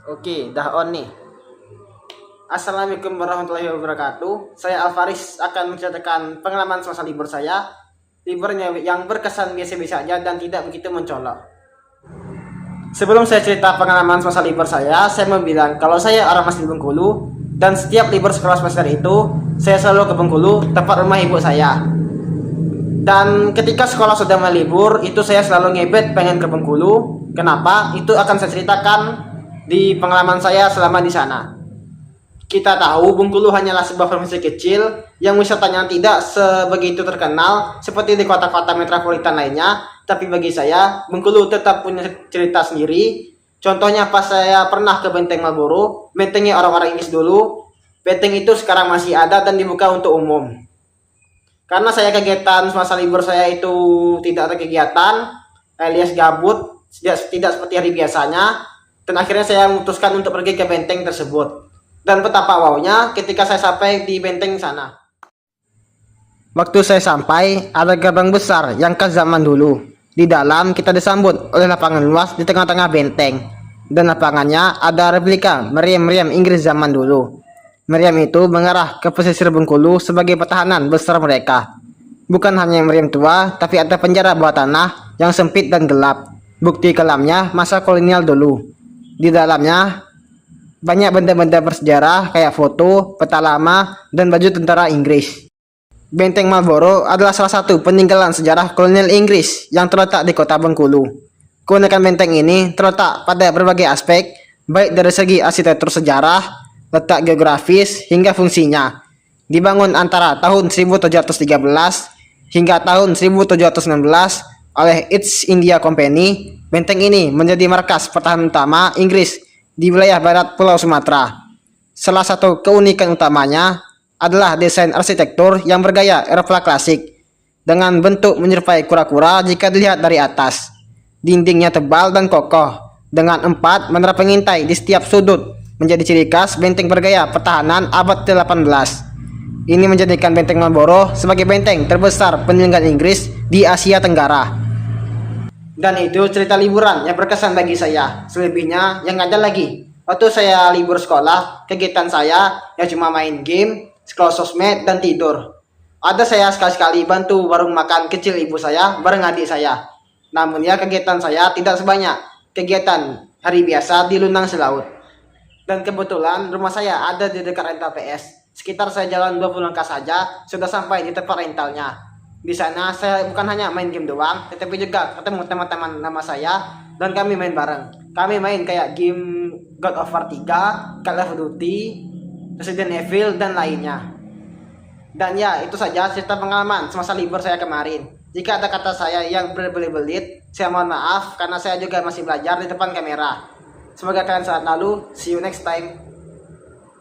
Oke, dah on nih. Assalamualaikum warahmatullahi wabarakatuh. Saya Alvaris akan menceritakan pengalaman semasa libur saya. Liburnya yang berkesan biasa-biasa aja dan tidak begitu mencolok. Sebelum saya cerita pengalaman semasa libur saya mau bilang kalau saya orang asli Bengkulu dan setiap libur sekolah semester itu saya selalu ke Bengkulu, tempat rumah ibu saya. Dan ketika sekolah sudah mulai libur, itu saya selalu ngebet pengen ke Bengkulu. Kenapa? Itu akan saya ceritakan di pengalaman saya selama di sana. Kita tahu Bengkulu hanyalah sebuah provinsi kecil yang wisatanya tidak sebegitu terkenal seperti di kota-kota metropolitan lainnya. Tapi bagi saya, Bengkulu tetap punya cerita sendiri. Contohnya pas saya pernah ke Benteng Marlboro, bentengnya orang-orang Inggris dulu. Benteng itu sekarang masih ada dan dibuka untuk umum. Karena saya kegiatan semasa libur saya itu tidak ada kegiatan, alias gabut, tidak seperti hari biasanya. Dan akhirnya saya memutuskan untuk pergi ke benteng tersebut. Dan betapa wownya ketika saya sampai di benteng sana. Waktu saya sampai, ada gerbang besar yang khas zaman dulu. Di dalam kita disambut oleh lapangan luas di tengah-tengah benteng. Dan lapangannya ada replika meriam-meriam Inggris zaman dulu. Meriam itu mengarah ke pesisir Bengkulu sebagai pertahanan besar mereka. Bukan hanya meriam tua, tapi ada penjara bawah tanah yang sempit dan gelap. Bukti kelamnya masa kolonial dulu. Di dalamnya banyak benda-benda bersejarah kayak foto, peta lama, dan baju tentara Inggris. Benteng Marlboro adalah salah satu peninggalan sejarah kolonial Inggris yang terletak di kota Bengkulu. Keunikan benteng ini terletak pada berbagai aspek, baik dari segi arsitektur sejarah, letak geografis, hingga fungsinya. Dibangun antara tahun 1713 hingga tahun 1719 oleh East India Company, benteng ini menjadi markas pertahanan utama Inggris di wilayah barat Pulau Sumatera. Salah satu keunikan utamanya adalah desain arsitektur yang bergaya Eropa klasik dengan bentuk menyerupai kura-kura jika dilihat dari atas. Dindingnya tebal dan kokoh dengan 4 menara pengintai di setiap sudut menjadi ciri khas benteng bergaya pertahanan abad ke-18. Ini menjadikan benteng Marlboro sebagai benteng terbesar peninggalan Inggris di Asia Tenggara. Dan itu cerita liburan yang berkesan bagi saya. Selebihnya yang ada lagi. Waktu saya libur sekolah, kegiatan saya ya cuma main game, scroll sosmed, dan tidur. Ada saya sekali-sekali bantu warung makan kecil ibu saya bareng adik saya. Namun ya kegiatan saya tidak sebanyak kegiatan hari biasa di Lunang Selaut. Dan kebetulan rumah saya ada di dekat rental PS. Sekitar saya jalan 20 langkah saja sudah sampai di tempat rentalnya. Di sana saya bukan hanya main game doang, tetapi juga ketemu teman-teman nama saya dan kami main bareng. Kami main kayak game God of War 3, Call of Duty, Resident Evil, dan lainnya. Dan ya, itu saja cerita pengalaman semasa libur saya kemarin. Jika ada kata saya yang berbelit-belit, saya mohon maaf karena saya juga masih belajar di depan kamera. Semoga kalian sehat lalu. See you next time.